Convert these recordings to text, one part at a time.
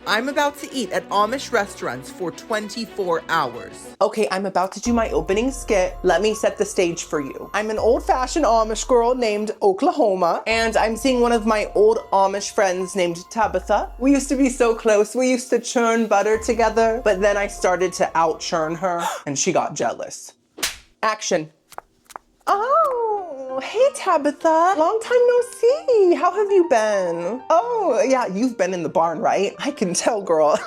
I'm about to eat at Amish restaurants for 24 hours. Okay, I'm about to do my opening skit. Let me set the stage for you. I'm an old-fashioned Amish girl named Oklahoma, and I'm seeing one of my old Amish friends named Tabitha. We used to be so close. We used to churn butter together, but then I started to out-churn her, and she got jealous. Action. Oh, hey Tabitha. Long time no see. How have you been? Oh, yeah, you've been in the barn, right? I can tell, girl.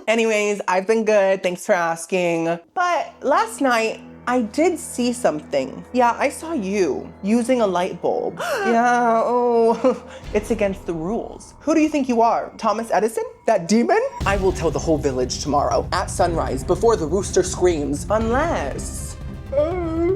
Anyways, I've been good. Thanks for asking. But last night, I did see something. Yeah, I saw you using a light bulb. Yeah, oh, it's against the rules. Who do you think you are? Thomas Edison? That demon? I will tell the whole village tomorrow at sunrise before the rooster screams. Unless...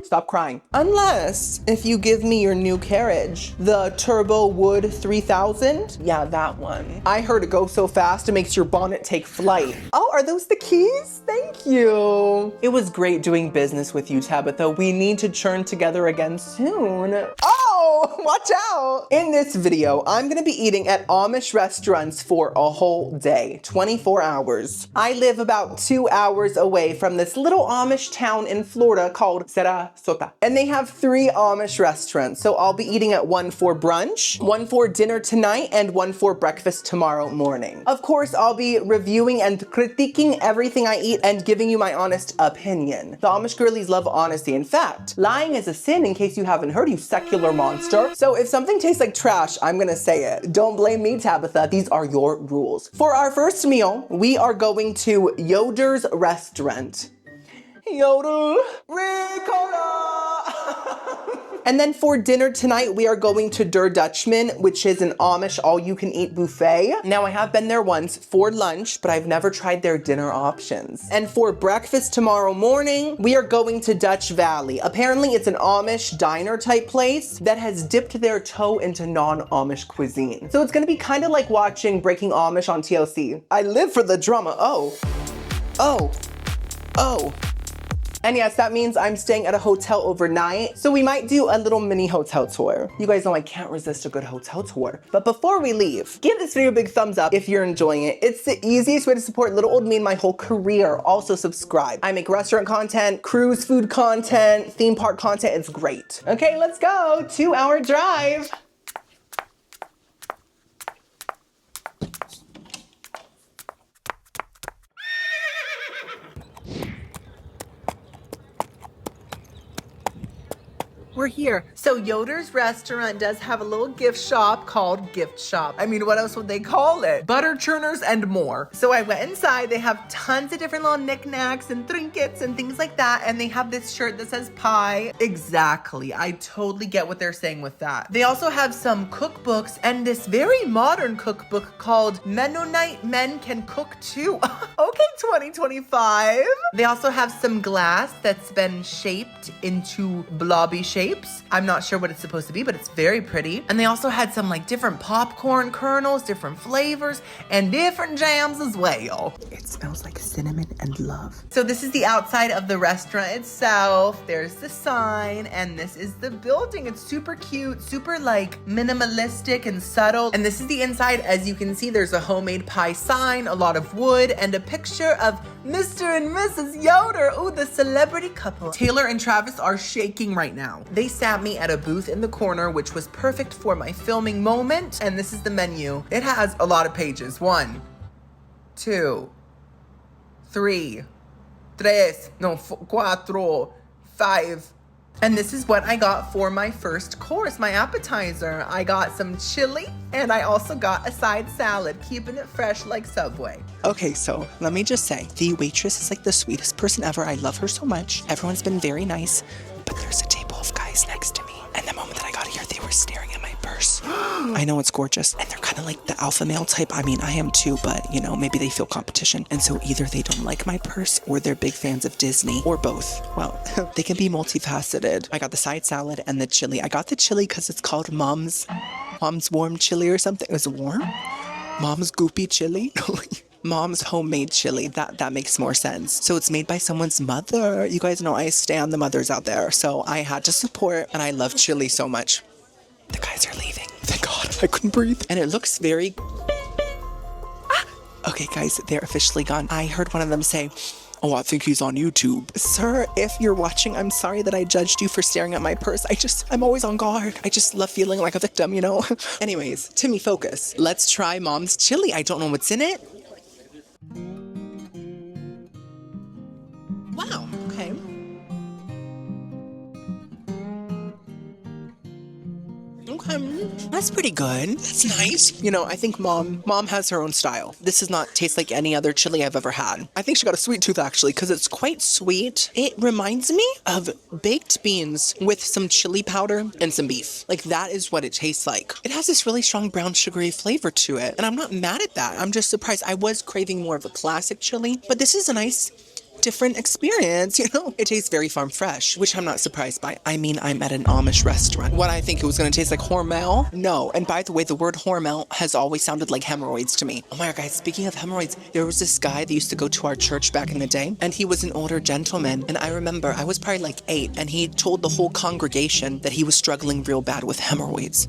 Stop crying. Unless if you give me your new carriage, the Turbo Wood 3000. Yeah, that one. I heard it go so fast it makes your bonnet take flight. Oh, are those the keys? Thank you. It was great doing business with you, Tabitha. We need to churn together again soon. Oh, watch out. In this video, I'm gonna be eating at Amish restaurants for a whole day, 24 hours. I live about 2 hours away from this little Amish town in Florida called Sarasota. And they have 3 Amish restaurants. So I'll be eating at one for brunch, one for dinner tonight, and one for breakfast tomorrow morning. Of course, I'll be reviewing and critiquing everything I eat and giving you my honest opinion. The Amish girlies love honesty. In fact, lying is a sin, in case you haven't heard, you secular monster. So if something tastes like trash, I'm gonna say it. Don't blame me, Tabitha. These are your rules. For our first meal, we are going to Yoder's restaurant. Yodel, ricotta. And then for dinner tonight, we are going to Dutchman, which is an Amish all-you-can-eat buffet. Now, I have been there once for lunch, but I've never tried their dinner options. And for breakfast tomorrow morning, we are going to Dutch Valley. Apparently, it's an Amish diner type place that has dipped their toe into non-Amish cuisine. So it's gonna be kind of like watching Breaking Amish on TLC. I live for the drama. Oh. And yes, that means I'm staying at a hotel overnight. So we might do a little mini hotel tour. You guys know I can't resist a good hotel tour. But before we leave, give this video a big thumbs up if you're enjoying it. It's the easiest way to support little old me in my whole career. Also subscribe. I make restaurant content, cruise food content, theme park content. It's great. Okay, let's go. 2-hour drive. We're here. So Yoder's restaurant does have a little gift shop called Gift Shop. I mean, what else would they call it? Butter churners and more. So I went inside. They have tons of different little knickknacks and trinkets and things like that. And they have this shirt that says pie. Exactly. I totally get what they're saying with that. They also have some cookbooks and this very modern cookbook called Mennonite Men Can Cook Too. Okay, 2025. They also have some glass that's been shaped into blobby shapes. I'm not sure what it's supposed to be, but it's very pretty. And they also had some like different popcorn kernels, different flavors, and different jams as well. It smells like cinnamon and love. So this is the outside of the restaurant itself. There's the sign, and this is the building. It's super cute, super like minimalistic and subtle. And this is the inside. As you can see, there's a homemade pie sign, a lot of wood, and a picture of Mr. and Mrs. Yoder. Ooh, the celebrity couple. Taylor and Travis are shaking right now. They sat me at a booth in the corner, which was perfect for my filming moment. And this is the menu. It has a lot of pages. 1, 2, 3, 4, 5. And this is what I got for my first course, my appetizer. I got some chili, and I also got a side salad, keeping it fresh like Subway. Okay, so let me just say, the waitress is like the sweetest person ever. I love her so much. Everyone's been very nice, but there's a table of guys next to me. And the moment that I got here, they were staring at my purse. I know it's gorgeous. And they're kind of like the alpha male type. I mean, I am too, but you know, maybe they feel competition. And so either they don't like my purse or they're big fans of Disney or both. Well, they can be multifaceted. I got the side salad and the chili. I got the chili because it's called Mom's warm chili or something. It was warm? Mom's goopy chili? Mom's homemade chili. That makes more sense. So it's made by someone's mother. You guys know I stand the mothers out there. So I had to support, and I love chili so much. The guys are leaving. Thank God. I couldn't breathe. And it looks very... Okay, guys, they're officially gone. I heard one of them say, "Oh, I think he's on YouTube." Sir, if you're watching, I'm sorry that I judged you for staring at my purse. I'm always on guard. I just love feeling like a victim, you know? Anyways, Timmy, focus. Let's try Mom's chili. I don't know what's in it. Wow, okay. Okay, that's pretty good. That's nice. You know, I think mom has her own style. This does not taste like any other chili I've ever had. I think she got a sweet tooth actually, because it's quite sweet. It reminds me of baked beans with some chili powder and some beef. Like that is what it tastes like. It has this really strong brown sugary flavor to it, and I'm not mad at that. I'm just surprised. I was craving more of a classic chili, but this is a nice different experience, you know? It tastes very farm fresh, which I'm not surprised by. I mean, I'm at an Amish restaurant. What, I think it was gonna taste like Hormel? No. And by the way, the word Hormel has always sounded like hemorrhoids to me. Oh my God, guys, speaking of hemorrhoids, there was this guy that used to go to our church back in the day, and he was an older gentleman. And I remember I was probably like 8, and he told the whole congregation that he was struggling real bad with hemorrhoids.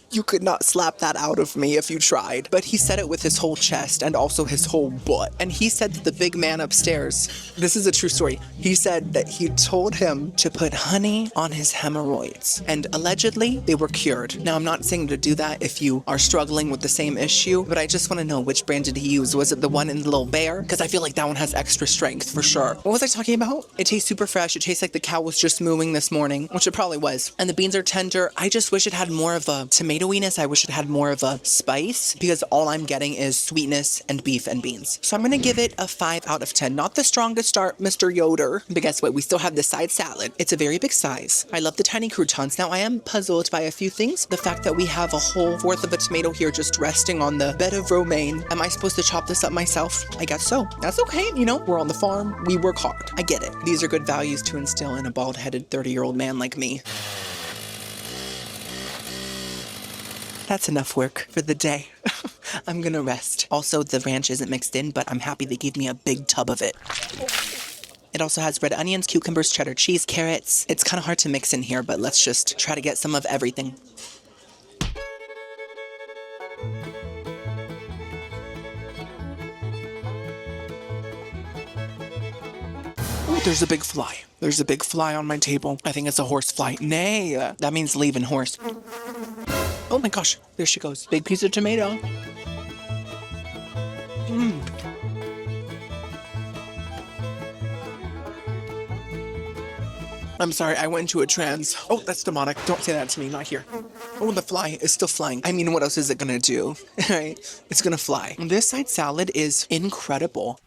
You could not slap that out of me if you tried. But he said it with his whole chest and also his whole butt. And he said that the big man upstairs, this is a true story, he said that he told him to put honey on his hemorrhoids. And allegedly, they were cured. Now, I'm not saying to do that if you are struggling with the same issue, but I just want to know, which brand did he use? Was it the one in the little bear? Because I feel like that one has extra strength for sure. What was I talking about? It tastes super fresh. It tastes like the cow was just mooing this morning, which it probably was. And the beans are tender. I just wish it had more of a tomatoiness. I wish it had more of a spice, because all I'm getting is sweetness and beef and beans. So I'm going to give it a 5 out of 10. Not the strongest start, Mr. Yoder. But guess what? We still have the side salad. It's a very big size. I love the tiny croutons. Now, I am puzzled by a few things. The fact that we have a whole fourth of a tomato here just resting on the bed of romaine. Am I supposed to chop this up myself? I guess so. That's okay. You know, we're on the farm. We work hard. I get it. These are good values to instill in a bald-headed 30-year-old man like me. That's enough work for the day. I'm gonna rest. Also, the ranch isn't mixed in, but I'm happy they gave me a big tub of it. It also has red onions, cucumbers, cheddar cheese, carrots. It's kind of hard to mix in here, but let's just try to get some of everything. Ooh, there's a big fly. There's a big fly on my table. I think it's a horse fly. Nay, that means leaving horse. Oh my gosh, there she goes. Big piece of tomato. I'm sorry, I went into a trance. Oh, that's demonic. Don't say that to me, not here. Oh, the fly is still flying. I mean, what else is it gonna do? Right? It's gonna fly. This side salad is incredible.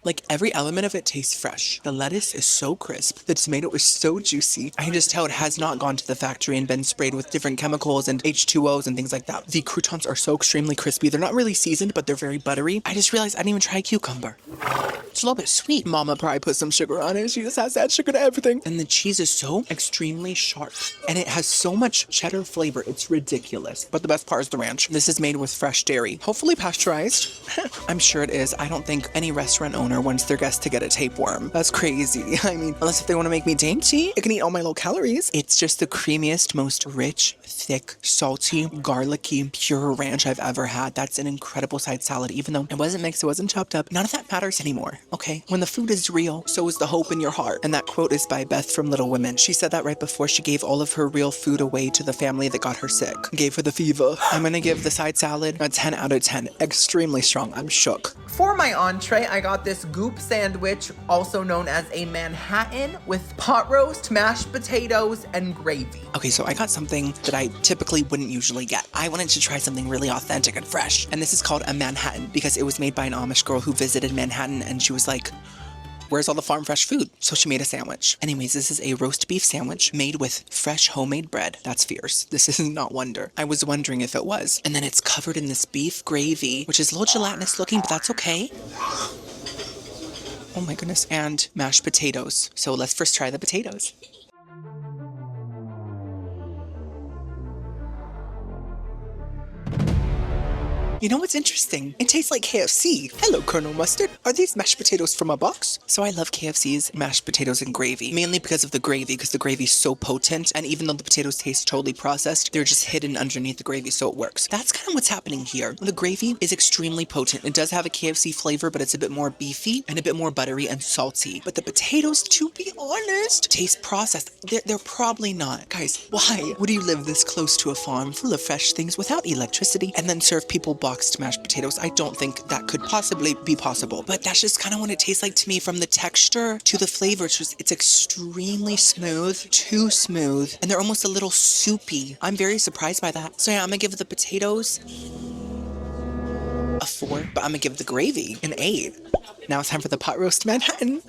Like, every element of it tastes fresh. The lettuce is so crisp. The tomato is so juicy. I can just tell it has not gone to the factory and been sprayed with different chemicals and H2Os and things like that. The croutons are so extremely crispy. They're not really seasoned, but they're very buttery. I just realized I didn't even try a cucumber. It's a little bit sweet. Mama probably put some sugar on it. She just has to add sugar to everything. And the cheese is so extremely sharp. And it has so much cheddar flavor. It's ridiculous. But the best part is the ranch. This is made with fresh dairy. Hopefully pasteurized. I'm sure it is. I don't think any restaurant owner wants their guests to get a tapeworm. That's crazy. I mean, unless if they want to make me dainty, it can eat all my low calories. It's just the creamiest, most rich, thick, salty, garlicky, pure ranch I've ever had. That's an incredible side salad. Even though it wasn't mixed, it wasn't chopped up, none of that matters anymore. Okay? When the food is real, so is the hope in your heart. And that quote is by Beth from Little Women. She said that right before she gave all of her real food away to the family that got her sick. Gave her the fever. I'm gonna give the side salad a 10 out of 10. Extremely strong. I'm shook. For my entree, I got this goop sandwich, also known as a Manhattan, with pot roast, mashed potatoes, and gravy. Okay, so I got something that I typically wouldn't usually get. I wanted to try something really authentic and fresh. And this is called a Manhattan because it was made by an Amish girl who visited Manhattan, and she was like, where's all the farm fresh food? So she made a sandwich. Anyways, this is a roast beef sandwich made with fresh homemade bread. That's fierce. This is not wonder. I was wondering if it was. And then it's covered in this beef gravy, which is a little gelatinous looking, but that's okay. Oh my goodness. And mashed potatoes. So let's first try the potatoes. You know what's interesting? It tastes like KFC. Hello, Colonel Mustard. Are these mashed potatoes from a box? So I love KFC's mashed potatoes and gravy, mainly because of the gravy, because the gravy is so potent, and even though the potatoes taste totally processed, they're just hidden underneath the gravy, so it works. That's kind of what's happening here. The gravy is extremely potent. It does have a KFC flavor, but it's a bit more beefy and a bit more buttery and salty. But the potatoes, to be honest, taste processed. They're probably not. Guys, why would you live this close to a farm full of fresh things without electricity and then serve people boxed mashed potatoes? I don't think that could possibly be possible. But that's just kind of what it tastes like to me, from the texture to the flavor. It's extremely smooth, too smooth, and they're almost a little soupy. I'm very surprised by that. So yeah, I'm gonna give the potatoes a 4, but I'm gonna give the gravy an 8. Now it's time for the pot roast Manhattan.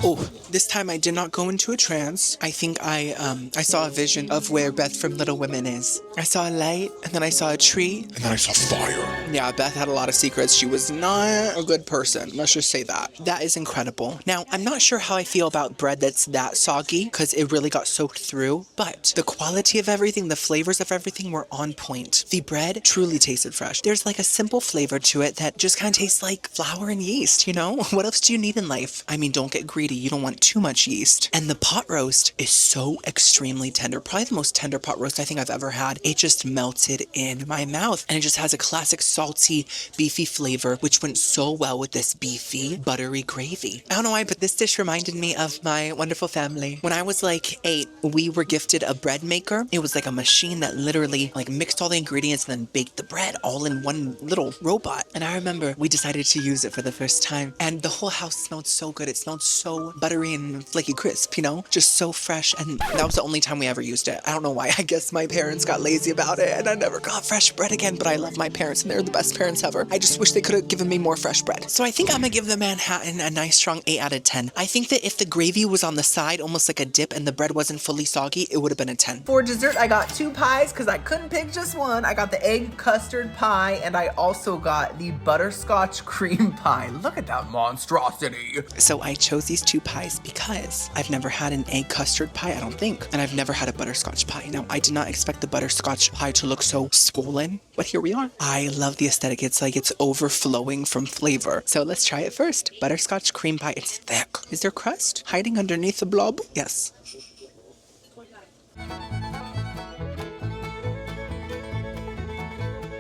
Oh, this time I did not go into a trance. I think I saw a vision of where Beth from Little Women is. I saw a light, and then I saw a tree, and then I saw fire. Yeah, Beth had a lot of secrets. She was not a good person. Let's just say that. That is incredible. Now, I'm not sure how I feel about bread that's that soggy, because it really got soaked through, but the quality of everything, the flavors of everything were on point. The bread truly tasted fresh. There's like a simple flavor to it that just kind of tastes like flour and yeast, you know? What else do you need in life? I mean, don't get greedy. You don't want too much yeast. And the pot roast is so extremely tender. Probably the most tender pot roast I think I've ever had. It just melted in my mouth, and it just has a classic salty, beefy flavor, which went so well with this beefy, buttery gravy. I don't know why, but this dish reminded me of my wonderful family. When I was like 8, we were gifted a bread maker. It was like a machine that literally like mixed all the ingredients and then baked the bread all in one little robot. And I remember we decided to use it for the first time, and the whole house smelled so good. It smelled so buttery and flaky crisp, you know, just so fresh. And that was the only time we ever used it. I don't know why. I guess my parents got lazy about it and I never got fresh bread again, but I love my parents and they're the best parents ever. I just wish they could have given me more fresh bread. So I think I'm gonna give the Manhattan a nice strong 8 out of 10. I think that if the gravy was on the side, almost like a dip, and the bread wasn't fully soggy, it would have been a 10. For dessert, I got 2 pies because I couldn't pick just one. I got the egg custard pie, and I also got the butterscotch cream pie. Look at that monstrosity. So I chose these 2 pies because I've never had an egg custard pie, I don't think, and I've never had a butterscotch pie. Now, I did not expect the butterscotch pie to look so swollen, but here we are. I love the aesthetic. It's like it's overflowing from flavor. So let's try it first. Butterscotch cream pie. It's thick. Is there crust hiding underneath the blob? Yes.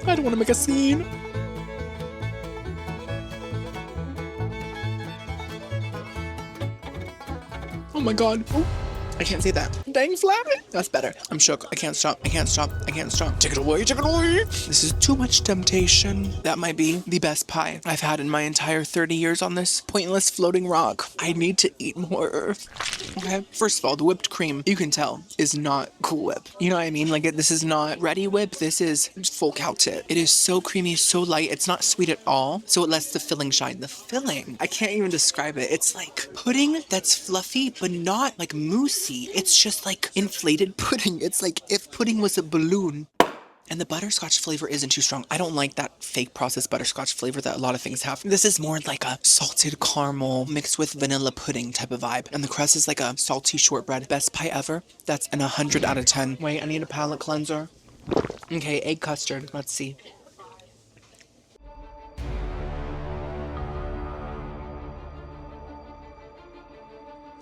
I don't want to make a scene. Oh my god. Oh, I can't say that. Dang flat. That's better. I'm shook. I can't stop. I can't stop. I can't stop. Take it away. Take it away. This is too much temptation. That might be the best pie I've had in my entire 30 years on this pointless floating rock. I need to eat more. Okay. First of all, the whipped cream, you can tell, is not Cool Whip. You know what I mean? Like, this is not Ready Whip. This is full cow tit. It is so creamy, so light. It's not sweet at all, so it lets the filling shine. The filling, I can't even describe it. It's like pudding that's fluffy, but not like moussey. It's just like inflated pudding. It's like if pudding was a balloon. And the butterscotch flavor isn't too strong. I don't like that fake processed butterscotch flavor that a lot of things have. This is more like a salted caramel mixed with vanilla pudding type of vibe. And the crust is like a salty shortbread. Best pie ever. That's an 100 out of 10. Wait, I need a palate cleanser. Okay, egg custard. Let's see.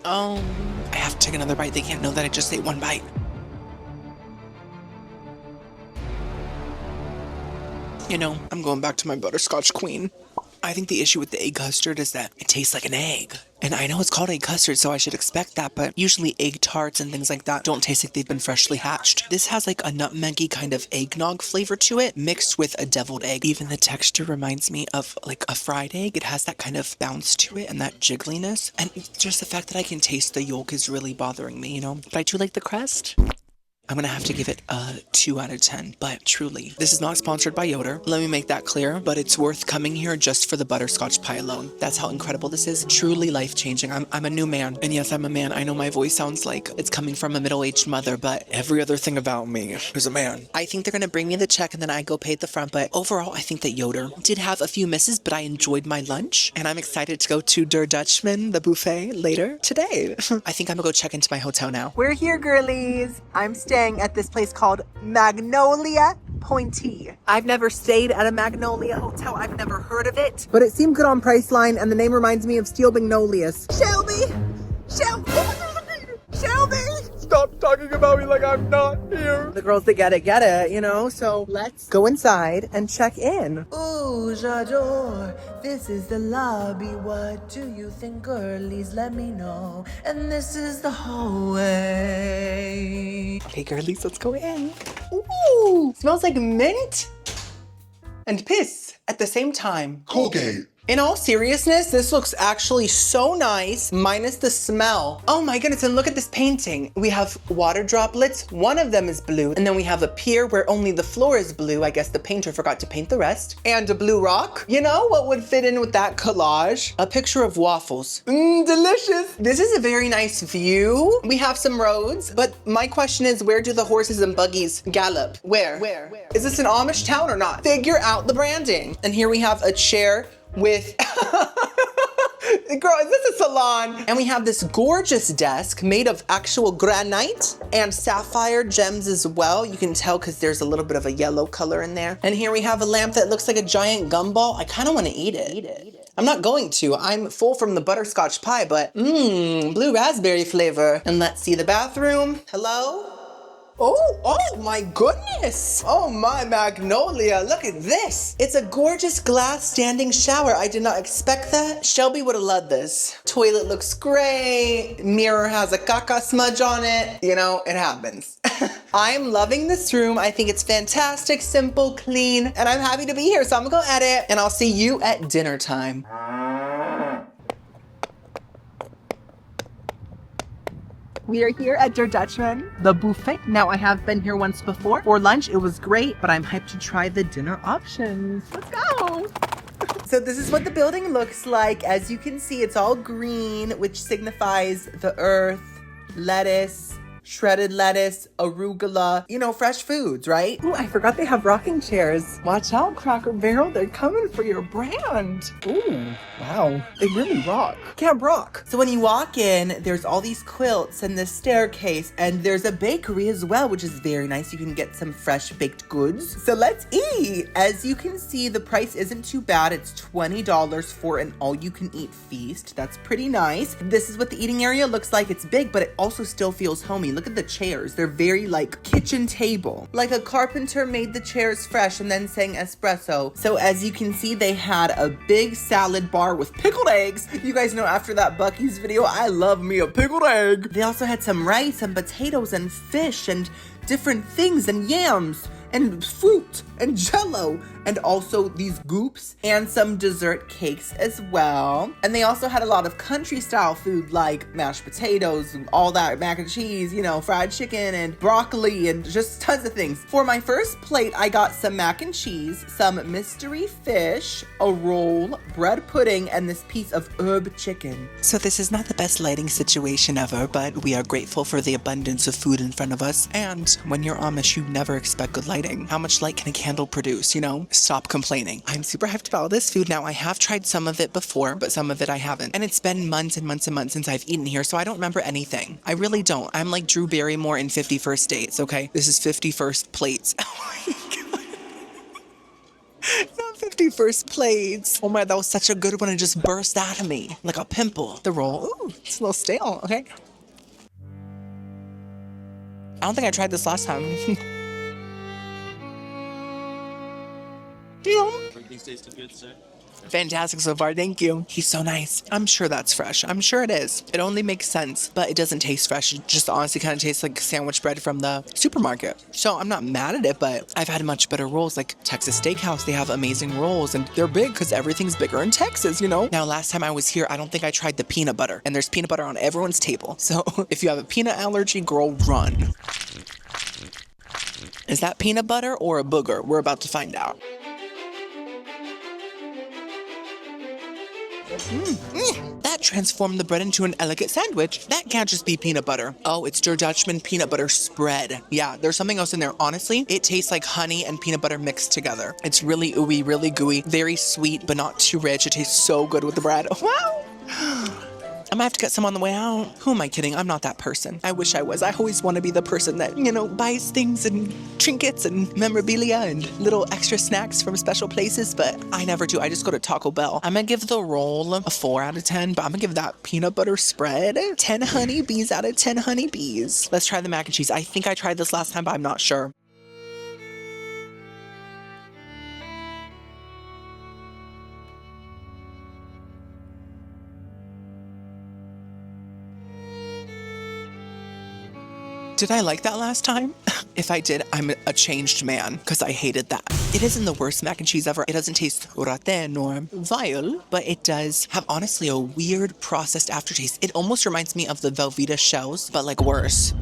I have to take another bite. They can't know that I just ate one bite. You know, I'm going back to my butterscotch queen. I think the issue with the egg custard is that it tastes like an egg. And I know it's called egg custard, so I should expect that, but usually egg tarts and things like that don't taste like they've been freshly hatched. This has like a nutmeggy kind of eggnog flavor to it, mixed with a deviled egg. Even the texture reminds me of like a fried egg. It has that kind of bounce to it and that jiggliness. And just the fact that I can taste the yolk is really bothering me, you know? But I do like the crust. I'm gonna have to give it a 2 out of 10, but truly, this is not sponsored by Yoder. Let me make that clear, but it's worth coming here just for the butterscotch pie alone. That's how incredible this is. Truly life-changing. I'm a new man. And yes, I'm a man. I know my voice sounds like it's coming from a middle-aged mother, but every other thing about me is a man. I think they're gonna bring me the check and then I go pay at the front, but overall, I think that Yoder did have a few misses, but I enjoyed my lunch, and I'm excited to go to Dutchman, the buffet, later today. I think I'm gonna go check into my hotel now. We're here, girlies. I'm staying at this place called Magnolia Pointee. I've never stayed at a Magnolia hotel. I've never heard of it, but it seemed good on Priceline, and the name reminds me of Steel Magnolias. Shelby! Stop talking about me like I'm not here. The girls that get it, you know? So let's go inside and check in. Ooh, j'adore. This is the lobby. What do you think, girlies? Let me know. And this is the hallway. Okay, girlies, let's go in. Ooh, smells like mint and piss at the same time. Colgate. In all seriousness, this looks actually so nice, minus the smell. Oh my goodness, and look at this painting. We have water droplets, one of them is blue, and then we have a pier where only the floor is blue. I guess the painter forgot to paint the rest. And a blue rock. You know what would fit in with that collage? A picture of waffles. Delicious. This is a very nice view. We have some roads, but my question is, where do the horses and buggies gallop? Where? Is this an Amish town or not? Figure out the branding. And here we have a chair with, girl, is this a salon? And we have this gorgeous desk made of actual granite and sapphire gems as well. You can tell because there's a little bit of a yellow color in there. And here we have a lamp that looks like a giant gumball. I kind of want to eat it. I'm not going to. I'm full from the butterscotch pie, but blue raspberry flavor. And let's see the bathroom. Hello? Oh my goodness. Oh my Magnolia, look at this. It's a gorgeous glass standing shower. I did not expect that. Shelby would have loved this. Toilet looks great. Mirror has a caca smudge on it. You know, it happens. I'm loving this room. I think it's fantastic, simple, clean, and I'm happy to be here. So I'm gonna go edit and I'll see you at dinner time. We are here at Der Dutchman, the buffet. Now, I have been here once before for lunch. It was great, but I'm hyped to try the dinner options. Let's go. So this is what the building looks like. As you can see, it's all green, which signifies the earth, lettuce, shredded lettuce, arugula, you know, fresh foods, right? Ooh, I forgot they have rocking chairs. Watch out, Cracker Barrel. They're coming for your brand. Ooh, wow. They really rock. Camp Rock. So when you walk in, there's all these quilts and this staircase, and there's a bakery as well, which is very nice. You can get some fresh baked goods. So let's eat. As you can see, the price isn't too bad. It's $20 for an all-you-can-eat feast. That's pretty nice. This is what the eating area looks like. It's big, but it also still feels homey. Look at the chairs. They're very like kitchen table. Like a carpenter made the chairs fresh and then sang espresso. So as you can see, they had a big salad bar with pickled eggs. You guys know after that Buc-ee's video, I love me a pickled egg. They also had some rice and potatoes and fish and different things and yams and fruit and jello and also these goops and some dessert cakes as well. And they also had a lot of country style food like mashed potatoes and all that, mac and cheese, you know, fried chicken and broccoli and just tons of things. For my first plate, I got some mac and cheese, some mystery fish, a roll, bread pudding, and this piece of herb chicken. So this is not the best lighting situation ever, but we are grateful for the abundance of food in front of us. And when you're Amish, you never expect good lighting. How much light can a candle produce, you know? Stop complaining. I'm super hyped about all this food now. I have tried some of it before, but some of it I haven't. And it's been months and months and months since I've eaten here, so I don't remember anything. I really don't. I'm like Drew Barrymore in 51st Dates, okay? This is 51st Plates. Oh my God. Not 51st Plates. Oh my, that was such a good one. It just burst out of me like a pimple. The roll, ooh, it's a little stale, okay? I don't think I tried this last time. Everything tasted good, sir. Fantastic so far, thank you. He's so nice. I'm sure that's fresh. I'm sure it is. It only makes sense, but it doesn't taste fresh. It just honestly kind of tastes like sandwich bread from the supermarket. So I'm not mad at it, but I've had much better rolls, like Texas Steakhouse. They have amazing rolls, and they're big because everything's bigger in Texas, you know? Now, last time I was here, I don't think I tried the peanut butter, and there's peanut butter on everyone's table. So if you have a peanut allergy, girl, run. Is that peanut butter or a booger? We're about to find out. That transformed the bread into an elegant sandwich. That can't just be peanut butter. Oh, it's Der Dutchman peanut butter spread. Yeah, there's something else in there. Honestly, it tastes like honey and peanut butter mixed together. It's really ooey, really gooey, very sweet, but not too rich. It tastes so good with the bread. Wow. I might have to get some on the way out. Who am I kidding? I'm not that person. I wish I was. I always want to be the person that, buys things and trinkets and memorabilia and little extra snacks from special places, but I never do. I just go to Taco Bell. I'm gonna give the roll a 4 out of 10, but I'm gonna give that peanut butter spread 10 honeybees out of 10 honeybees. Let's try the mac and cheese. I think I tried this last time, but I'm not sure. Did I like that last time? If I did, I'm a changed man because I hated that. It isn't the worst mac and cheese ever. It doesn't taste rotten or vile, but it does have honestly a weird processed aftertaste. It almost reminds me of the Velveeta shells, but like worse.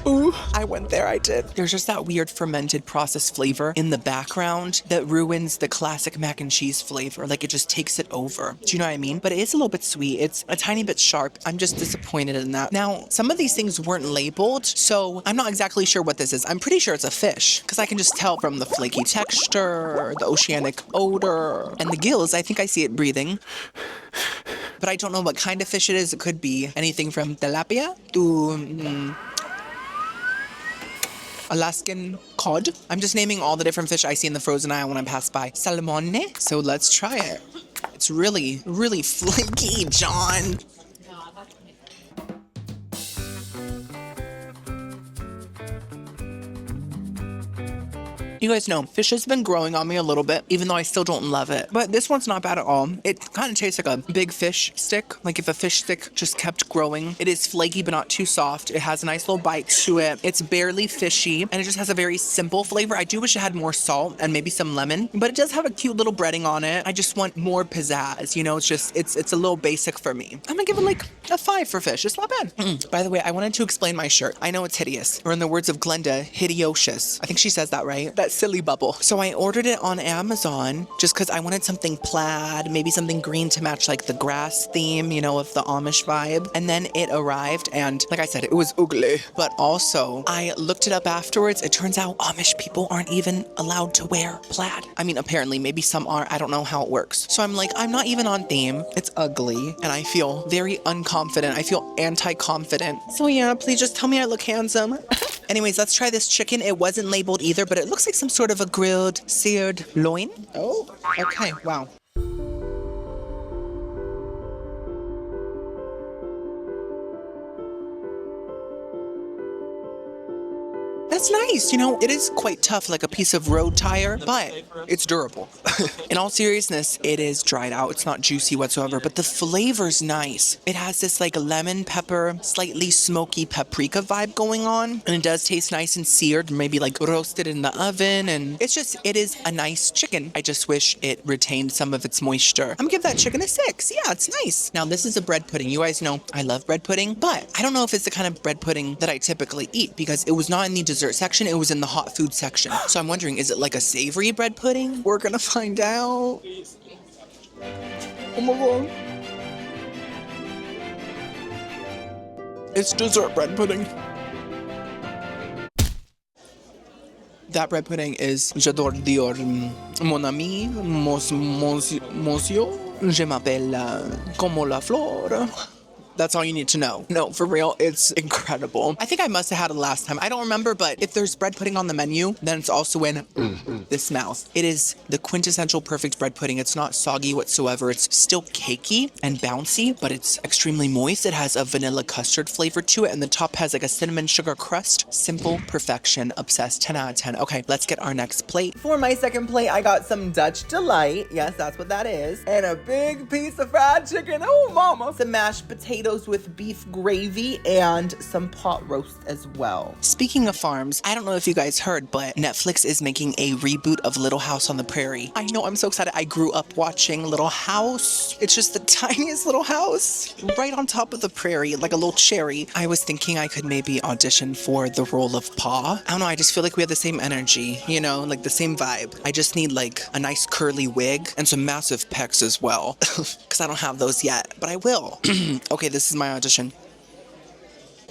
Ooh, I went there, I did. There's just that weird fermented processed flavor in the background that ruins the classic mac and cheese flavor. Like it just takes it over. Do you know what I mean? But it is a little bit sweet. It's a tiny bit sharp. I'm just disappointed in that. Now, some of these things weren't labeled, so I'm not exactly sure what this is. I'm pretty sure it's a fish because I can just tell from the flaky texture, the oceanic odor, and the gills. I think I see it breathing. But I don't know what kind of fish it is. It could be anything from tilapia to Alaskan cod. I'm just naming all the different fish I see in the frozen aisle when I pass by. Salmone. So let's try it. It's really, really flaky, John. You guys know, fish has been growing on me a little bit, even though I still don't love it. But this one's not bad at all. It kind of tastes like a big fish stick. Like if a fish stick just kept growing. It is flaky, but not too soft. It has a nice little bite to it. It's barely fishy, and it just has a very simple flavor. I do wish it had more salt and maybe some lemon, but it does have a cute little breading on it. I just want more pizzazz. It's a little basic for me. I'm gonna give it like a 5 for fish. It's not bad. By the way, I wanted to explain my shirt. I know it's hideous, or in the words of Glenda, hideocious. I think she says that right. That silly bubble. So I ordered it on Amazon just because I wanted something plaid, maybe something green to match like the grass theme, of the Amish vibe. And then it arrived and like I said, it was ugly. But also I looked it up afterwards. It turns out Amish people aren't even allowed to wear plaid. I mean, apparently maybe some are. I don't know how it works. So I'm like, I'm not even on theme. It's ugly. And I feel very unconfident. I feel anti-confident. So yeah, please just tell me I look handsome. Anyways, let's try this chicken. It wasn't labeled either, but it looks like some sort of a grilled, seared loin. Oh, okay, wow. That's nice. It is quite tough, like a piece of road tire, but it's durable. In all seriousness, it is dried out. It's not juicy whatsoever, but the flavor's nice. It has this like lemon pepper, slightly smoky paprika vibe going on, and it does taste nice and seared, maybe like roasted in the oven, and it is a nice chicken. I just wish it retained some of its moisture. I'm gonna give that chicken a 6. Yeah, it's nice. Now, this is a bread pudding. You guys know I love bread pudding, but I don't know if it's the kind of bread pudding that I typically eat because it was not in the dessert section, it was in the hot food section. So I'm wondering, is it like a savory bread pudding? We're gonna find out. Oh my god. It's dessert bread pudding. That bread pudding is j'adore dire mon ami, monsieur, je m'appelle como la flor. That's all you need to know. No, for real, it's incredible. I think I must have had it last time. I don't remember, but if there's bread pudding on the menu, then it's also in this mouth. It is the quintessential perfect bread pudding. It's not soggy whatsoever. It's still cakey and bouncy, but it's extremely moist. It has a vanilla custard flavor to it, and the top has like a cinnamon sugar crust. Simple perfection. Obsessed. 10 out of 10. Okay, let's get our next plate. For my second plate, I got some Dutch Delight. Yes, that's what that is. And a big piece of fried chicken. Oh, mama. Some mashed potatoes those with beef gravy and some pot roast as well. Speaking of farms, I don't know if you guys heard, but Netflix is making a reboot of Little House on the Prairie. I know, I'm so excited. I grew up watching Little House. It's just the tiniest little house right on top of the prairie, like a little cherry. I was thinking I could maybe audition for the role of Pa. I don't know, I just feel like we have the same energy, you know, like the same vibe. I just need like a nice curly wig and some massive pecs as well, because I don't have those yet, but I will. Okay, this is my audition.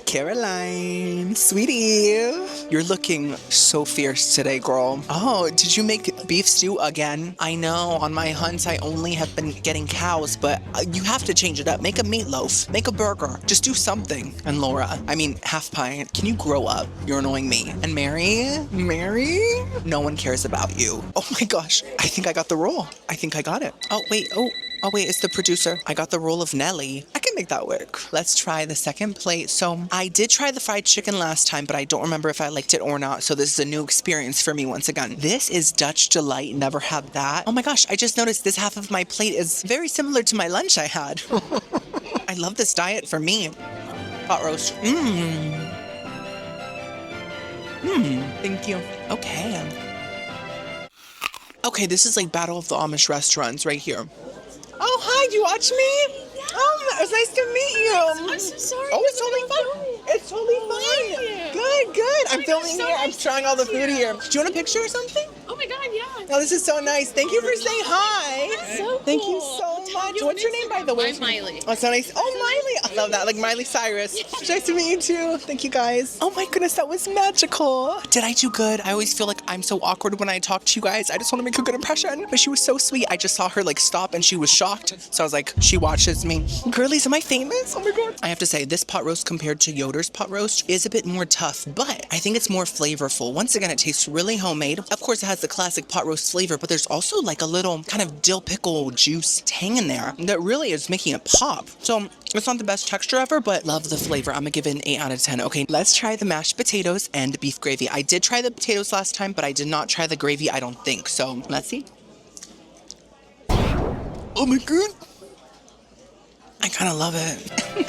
Caroline, sweetie, you're looking so fierce today, girl. Oh, did you make beef stew again? I know, on my hunts, I only have been getting cows, but you have to change it up. Make a meatloaf, make a burger, just do something. And Laura, I mean, half pint, can you grow up? You're annoying me. And Mary, no one cares about you. Oh my gosh, I think I got the role. I think I got it. Oh, wait, it's the producer. I got the role of Nelly. I can make that work. Let's try the second plate. So I did try the fried chicken last time, but I don't remember if I liked it or not. So this is a new experience for me once again. This is Dutch Delight. Never had that. Oh my gosh, I just noticed this half of my plate is very similar to my lunch I had. I love this diet for me. Pot roast. Thank you. Okay, this is like Battle of the Amish restaurants right here. Oh, hi, do you watch me? Oh, it was nice to meet you. I'm so sorry. Oh, it's totally fine. It's totally fine. Good. I'm filming so here. I'm nice trying all the food here. Do you want a picture or something? Oh my god, yeah. Oh, this is so nice. Thank you for saying hi. So cool. Thank you so much. What's your name, by the way? I'm Miley. Oh, so nice. Oh, Miley. I love that. Like Miley Cyrus. Nice to meet you too. Thank you, guys. Oh my goodness, that was magical. Did I do good? I always feel like I'm so awkward when I talk to you guys. I just want to make a good impression. But she was so sweet. I just saw her like stop and she was shocked. So I was like, she watches me. Girlies, am I famous? Oh my god. I have to say, this pot roast compared to Yoder's pot roast is a bit more tough, but I think it's more flavorful. Once again, it tastes really homemade. Of course, it has the classic pot roast flavor, but there's also like a little kind of dill pickle juice tang in there that really is making it pop. So it's not the best texture ever, but love the flavor. I'm gonna give it an 8 out of 10. Okay, let's try the mashed potatoes and beef gravy. I did try the potatoes last time, but I did not try the gravy, I don't think. So let's see. Oh my god. I kind of love it.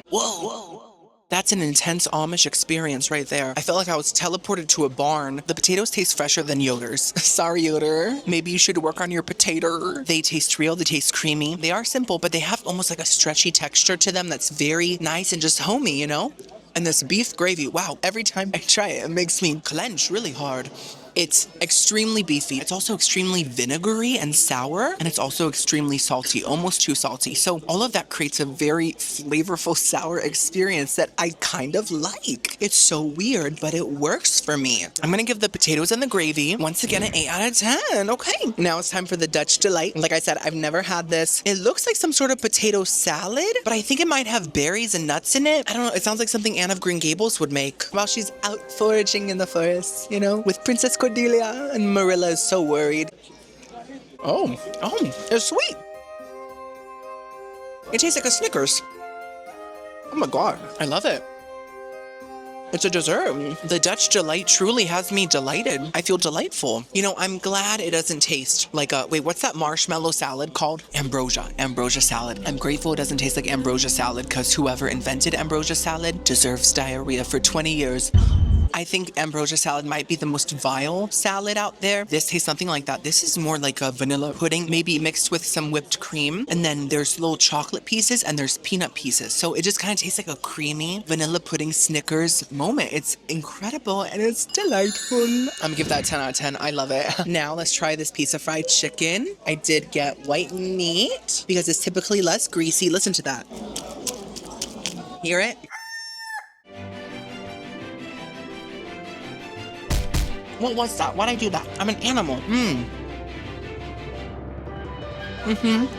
Whoa. That's an intense Amish experience right there. I felt like I was teleported to a barn. The potatoes taste fresher than Yoder's. Sorry, Yoder. Maybe you should work on your potato. They taste real, they taste creamy. They are simple, but they have almost like a stretchy texture to them that's very nice and just homey, you know? And this beef gravy, wow, every time I try it, it makes me clench really hard. It's extremely beefy. It's also extremely vinegary and sour, and it's also extremely salty, almost too salty. So all of that creates a very flavorful sour experience that I kind of like. It's so weird, but it works for me. I'm gonna give the potatoes and the gravy, once again, an 8 out of 10. Okay, now it's time for the Dutch Delight. Like I said, I've never had this. It looks like some sort of potato salad, but I think it might have berries and nuts in it. I don't know, it sounds like something Anne of Green Gables would make while she's out foraging in the forest, you know, with Princess Cordelia, and Marilla is so worried. Oh, it's sweet. It tastes like a Snickers. Oh my god, I love it. It's a dessert. The Dutch Delight truly has me delighted. I feel delightful. You know, I'm glad it doesn't taste like a, wait, what's that marshmallow salad called? Ambrosia salad. I'm grateful it doesn't taste like ambrosia salad because whoever invented ambrosia salad deserves diarrhea for 20 years. I think ambrosia salad might be the most vile salad out there. This tastes something like that. This is more like a vanilla pudding, maybe mixed with some whipped cream. And then there's little chocolate pieces and there's peanut pieces. So it just kind of tastes like a creamy vanilla pudding Snickers moment. It's incredible and it's delightful. I'm gonna give that a 10 out of 10. I love it. Now let's try this piece of fried chicken. I did get white meat because it's typically less greasy. Listen to that. Hear it? What was that? Why'd I do that? I'm an animal.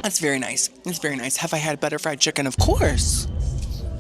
That's very nice. It's very nice. Have I had better fried chicken? Of course.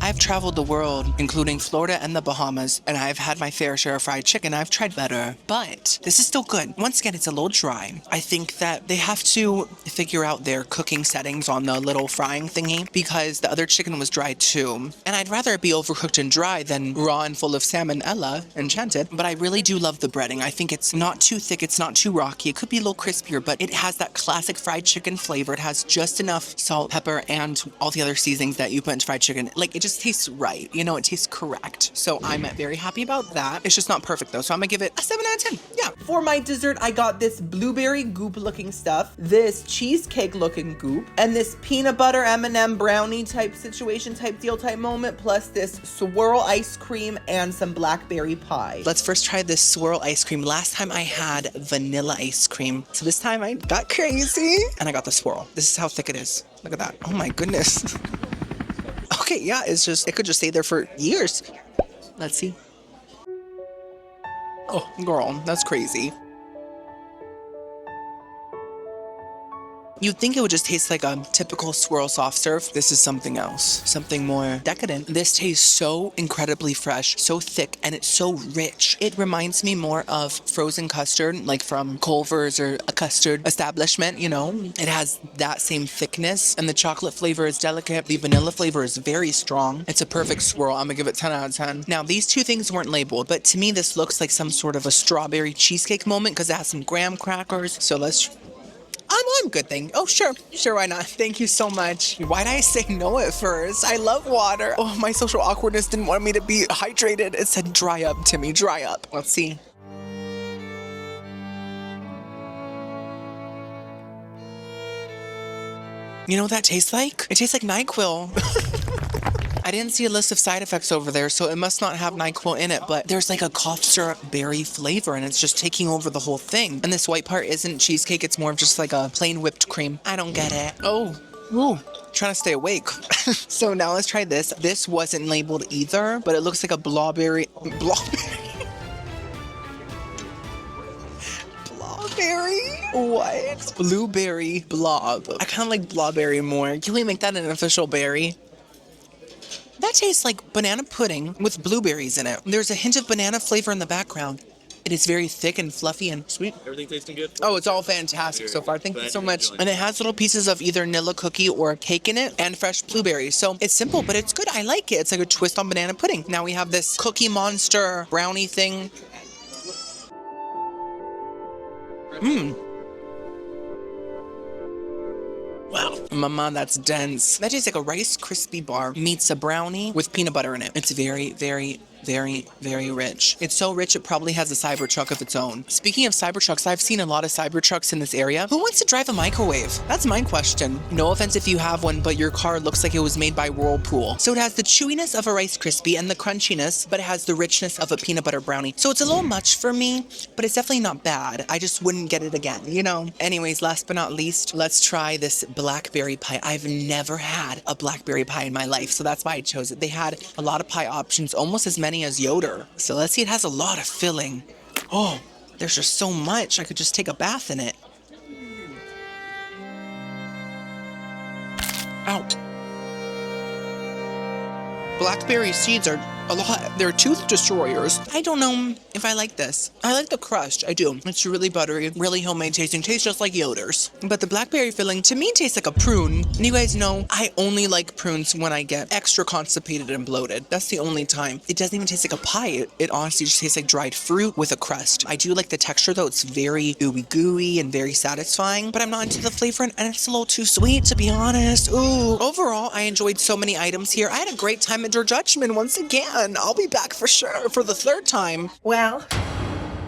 I've traveled the world, including Florida and the Bahamas, and I've had my fair share of fried chicken. I've tried better, but this is still good. Once again, it's a little dry. I think that they have to figure out their cooking settings on the little frying thingy because the other chicken was dry too. And I'd rather it be overcooked and dry than raw and full of salmonella, enchanted. But I really do love the breading. I think it's not too thick, it's not too rocky. It could be a little crispier, but it has that classic fried chicken flavor. It has just enough salt, pepper, and all the other seasonings that you put into fried chicken. Like, it just tastes right. You know, it tastes correct. So I'm very happy about that. It's just not perfect though. So I'm gonna give it a 7 out of 10. Yeah. For my dessert, I got this blueberry goop looking stuff, this cheesecake looking goop, and this peanut butter M&M brownie type situation, type deal, type moment, plus this swirl ice cream and some blackberry pie. Let's first try this swirl ice cream. Last time I had vanilla ice cream. So this time I got crazy and I got the swirl. This is how thick it is. Look at that. Oh my goodness. Okay, yeah, it could just stay there for years. Let's see. Oh, girl, that's crazy. You'd think it would just taste like a typical swirl soft serve. This is something else, something more decadent. This tastes so incredibly fresh, so thick, and it's so rich. It reminds me more of frozen custard, like from Culver's or a custard establishment, you know? It has that same thickness, and the chocolate flavor is delicate. The vanilla flavor is very strong. It's a perfect swirl. I'm gonna give it 10 out of 10. Now, these two things weren't labeled, but to me, this looks like some sort of a strawberry cheesecake moment because it has some graham crackers. So let's... I'm good thing. Oh, sure, why not? Thank you so much. Why did I say no at first? I love water. Oh, my social awkwardness didn't want me to be hydrated. It said dry up, Timmy, dry up. Let's see. You know what that tastes like? It tastes like NyQuil. I didn't see a list of side effects over there, so it must not have NyQuil in it, but there's like a cough syrup berry flavor and it's just taking over the whole thing. And this white part isn't cheesecake, it's more of just like a plain whipped cream. I don't get it. Oh, ooh. Trying to stay awake. So now let's try this. This wasn't labeled either, but it looks like a blawberry. What? Blueberry blob. I kind of like blawberry more. Can we make that an official berry? That tastes like banana pudding with blueberries in it. There's a hint of banana flavor in the background. It is very thick and fluffy and sweet. Everything tasting good? Oh, it's all fantastic so far. Thank you so much. And it has little pieces of either Nilla cookie or cake in it and fresh blueberries. So it's simple, but it's good. I like it. It's like a twist on banana pudding. Now we have this Cookie Monster brownie thing. Wow. Mama, that's dense. That tastes like a Rice Krispie bar meets a brownie with peanut butter in it. It's very, very, very, very rich. It's so rich, it probably has a Cybertruck of its own. Speaking of Cybertrucks, I've seen a lot of Cybertrucks in this area. Who wants to drive a microwave? That's my question. No offense if you have one, but your car looks like it was made by Whirlpool. So it has the chewiness of a Rice Krispie and the crunchiness, but it has the richness of a peanut butter brownie. So it's a little much for me, but it's definitely not bad. I just wouldn't get it again, you know? Anyways, last but not least, let's try this blackberry pie. I've never had a blackberry pie in my life, so that's why I chose it. They had a lot of pie options, almost as many as Yoder. So let's see, it has a lot of filling. Oh, there's just so much. I could just take a bath in it. Ow. Blackberry seeds are a lot. They're tooth destroyers. I don't know if I like this. I like the crust. I do. It's really buttery, really homemade tasting. Tastes just like Yoder's. But the blackberry filling, to me, tastes like a prune. And you guys know, I only like prunes when I get extra constipated and bloated. That's the only time. It doesn't even taste like a pie. It honestly just tastes like dried fruit with a crust. I do like the texture, though. It's very ooey gooey and very satisfying. But I'm not into the flavor, and it's a little too sweet, to be honest. Ooh. Overall, I enjoyed so many items here. I had a great time at Dutchman once again. I'll be back for sure for the third time. Well,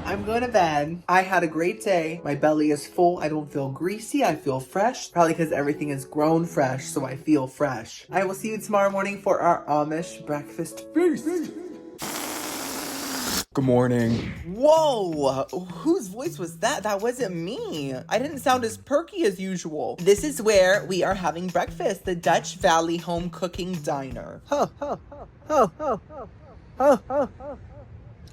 I'm going to bed. I had a great day. My belly is full. I don't feel greasy. I feel fresh. Probably because everything is grown fresh, so I feel fresh. I will see you tomorrow morning for our Amish breakfast feast. Good morning. Whoa! Whose voice was that? That wasn't me. I didn't sound as perky as usual. This is where we are having breakfast, the Dutch Valley Home Cooking Diner.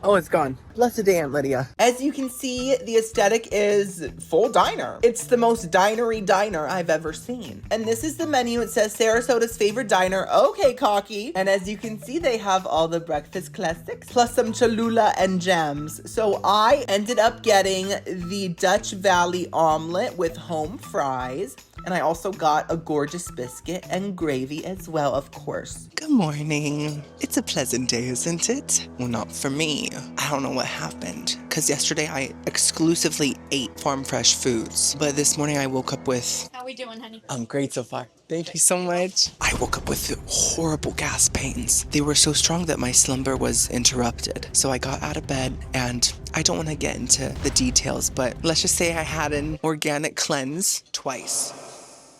Oh, it's gone. Blessed day, Aunt Lydia. As you can see, the aesthetic is full diner. It's the most dinery diner I've ever seen. And this is the menu. It says Sarasota's favorite diner. Okay, cocky. And as you can see, they have all the breakfast classics, plus some Cholula and jams. So I ended up getting the Dutch Valley omelet with home fries. And I also got a gorgeous biscuit and gravy as well, of course. Good morning. It's a pleasant day, isn't it? Well, not for me. I don't know what happened. Because yesterday I exclusively ate farm fresh foods. But this morning I woke up with... How we doing, honey? I'm great so far. Thank you so much. I woke up with horrible gas pains. They were so strong that my slumber was interrupted. So I got out of bed and I don't want to get into the details, but let's just say I had an organic cleanse twice.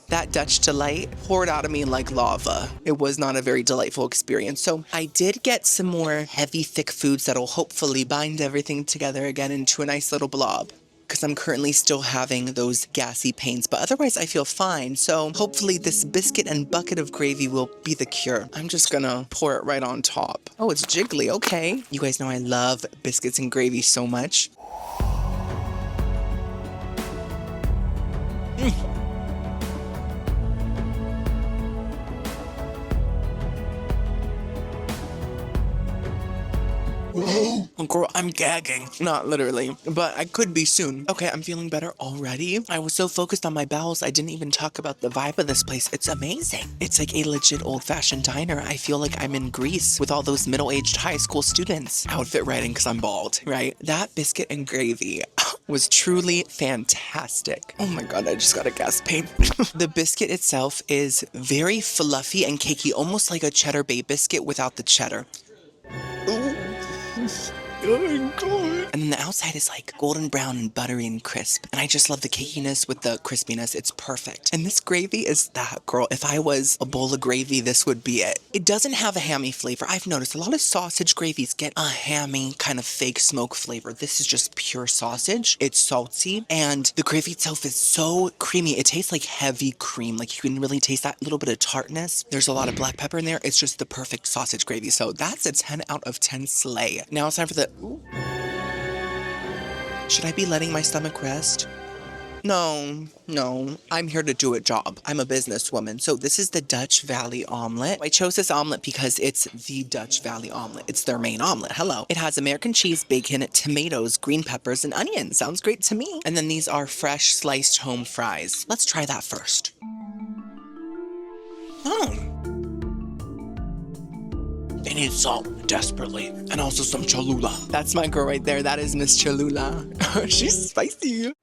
That Dutch delight poured out of me like lava. It was not a very delightful experience. So I did get some more heavy, thick foods that'll hopefully bind everything together again into a nice little blob. Because I'm currently still having those gassy pains, but otherwise I feel fine. So hopefully this biscuit and bucket of gravy will be the cure. I'm just gonna pour it right on top. Oh, it's jiggly, okay. You guys know I love biscuits and gravy so much. Oh, girl, I'm gagging. Not literally, but I could be soon. Okay, I'm feeling better already. I was so focused on my bowels, I didn't even talk about the vibe of this place. It's amazing. It's like a legit old-fashioned diner. I feel like I'm in Greece with all those middle-aged high school students. Outfit writing because I'm bald, right? That biscuit and gravy was truly fantastic. Oh my God, I just got a gas pain. The biscuit itself is very fluffy and cakey, almost like a cheddar bay biscuit without the cheddar. Ooh. Oh my God. And then the outside is like golden brown and buttery and crisp. And I just love the cakiness with the crispiness. It's perfect. And this gravy is that, girl. If I was a bowl of gravy, this would be it. It doesn't have a hammy flavor. I've noticed a lot of sausage gravies get a hammy kind of fake smoke flavor. This is just pure sausage. It's salty. And the gravy itself is so creamy. It tastes like heavy cream. Like you can really taste that little bit of tartness. There's a lot of black pepper in there. It's just the perfect sausage gravy. So that's a 10 out of 10 slay. Now it's time for the... Ooh. Should I be letting my stomach rest? No, I'm here to do a job. I'm a businesswoman. So this is the Dutch Valley omelet. I chose this omelet because it's the Dutch Valley omelet. It's their main omelet. Hello. It has American cheese, bacon, tomatoes, green peppers, and onions. Sounds great to me. And then these are fresh sliced home fries. Let's try that first. They need salt desperately, and also some Cholula. That's my girl right there. That is Miss Cholula. She's spicy.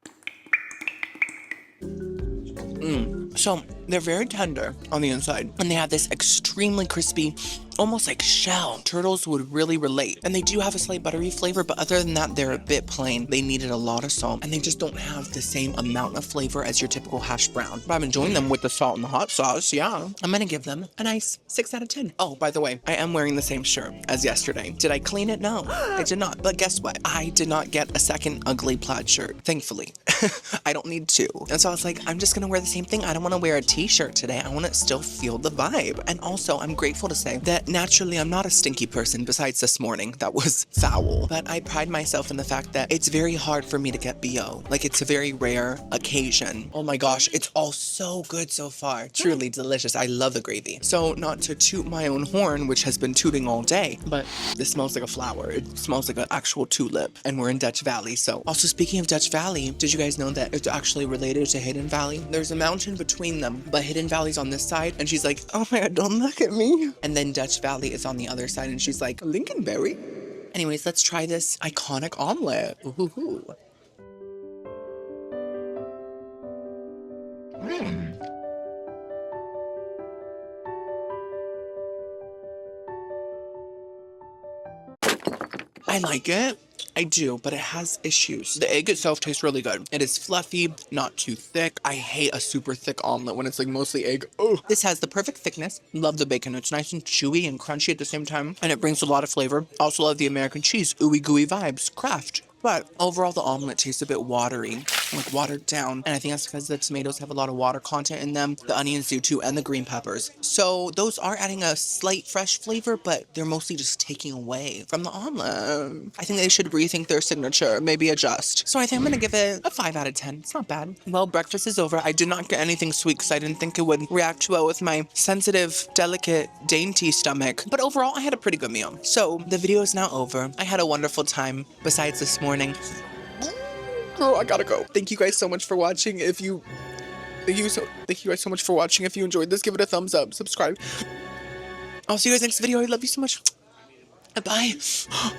So they're very tender on the inside, and they have this extremely crispy, almost like shell. Turtles would really relate. And they do have a slight buttery flavor, but other than that, they're a bit plain. They needed a lot of salt, and they just don't have the same amount of flavor as your typical hash brown. But I'm enjoying them with the salt and the hot sauce, yeah. I'm gonna give them a nice 6 out of 10. Oh, by the way, I am wearing the same shirt as yesterday. Did I clean it? No, I did not. But guess what? I did not get a second ugly plaid shirt, thankfully. I don't need to. And so I was like, I'm just gonna wear the same thing. I don't wanna wear a t-shirt today. I wanna still feel the vibe. And also, I'm grateful to say that naturally, I'm not a stinky person besides this morning. That was foul. But I pride myself in the fact that it's very hard for me to get BO. Like, it's a very rare occasion. Oh my gosh, it's all so good so far. Truly delicious. I love the gravy. So, not to toot my own horn, which has been tooting all day, but this smells like a flower. It smells like an actual tulip. And we're in Dutch Valley. So, also speaking of Dutch Valley, did you guys know that it's actually related to Hidden Valley? There's a mountain between them, but Hidden Valley's on this side, and she's like, oh my God, don't look at me. And then Dutch Valley is on the other side, and she's like, Lincolnberry? Anyways, let's try this iconic omelet. Ooh. I like it. I do, but it has issues. The egg itself tastes really good. It is fluffy, not too thick. I hate a super thick omelet when it's like mostly egg. Oh, this has the perfect thickness. Love the bacon. It's nice and chewy and crunchy at the same time, and it brings a lot of flavor. Also love the American cheese, ooey gooey vibes, Kraft. But overall, the omelet tastes a bit watery. like watered down. And I think that's because the tomatoes have a lot of water content in them. The onions do too, and the green peppers. So those are adding a slight fresh flavor, but they're mostly just taking away from the omelet. I think they should rethink their signature, maybe adjust. So I think I'm gonna give it a 5 out of 10. It's not bad. Well, breakfast is over. I did not get anything sweet because I didn't think it would react well with my sensitive, delicate, dainty stomach. But overall, I had a pretty good meal. So the video is now over. I had a wonderful time besides this morning. Girl, I gotta go. Thank you guys so much for watching. Thank you guys so much for watching. If you enjoyed this, give it a thumbs up, subscribe. I'll see you guys next video. I love you so much. Bye.